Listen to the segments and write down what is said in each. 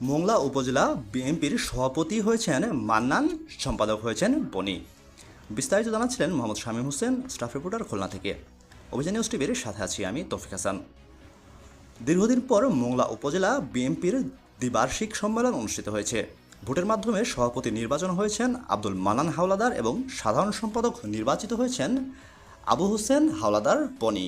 মোংলা উপজেলা বিএনপির সভাপতি হয়েছেন মান্নান, সম্পাদক হয়েছেন বনি। বিস্তারিত জানাচ্ছিলেন মোহাম্মদ শামীম হোসেন, স্টাফ রিপোর্টার, খুলনা থেকে। অভিযান নিউজ টিভির সাথে আছি আমি তৌফিক হাসান। দীর্ঘদিন পর মোংলা উপজেলা বিএনপির দ্বিবার্ষিক সম্মেলন অনুষ্ঠিত হয়েছে। ভোটের মাধ্যমে সভাপতি নির্বাচন হয়েছেন আব্দুল মান্নান হাওলাদার এবং সাধারণ সম্পাদক নির্বাচিত হয়েছেন আবু হোসেন হাওলাদার বনি।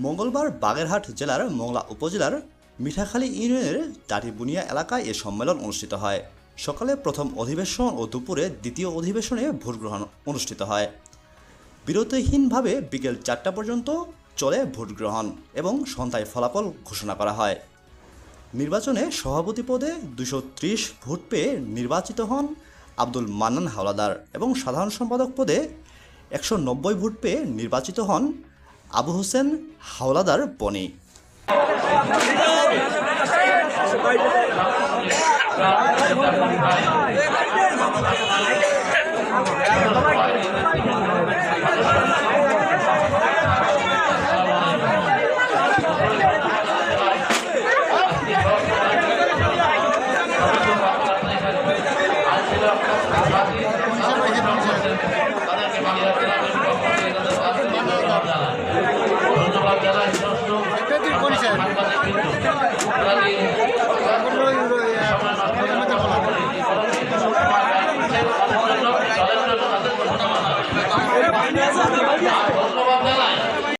মঙ্গলবার বাগেরহাট জেলার মোংলা উপজেলার মিঠাখালী ইউনিয়নের টাটিবুনিয়া এলাকায় এ সম্মেলন অনুষ্ঠিত হয়। সকালে প্রথম অধিবেশন ও দুপুরে দ্বিতীয় অধিবেশনে ভোট গ্রহণ অনুষ্ঠিত হয়। বিরতিহীনভাবে বিকেল 4টা পর্যন্ত চলে ভোট গ্রহণ এবং সন্ধ্যায় ফলাফল ঘোষণা করা হয়। নির্বাচনে সভাপতি পদে 230 ভোট পেয়ে নির্বাচিত হন আব্দুল মান্নান হাওলাদার এবং সাধারণ সম্পাদক পদে 190 ভোট পেয়ে নির্বাচিত হন আবু হোসেন হাওলাদার বনি।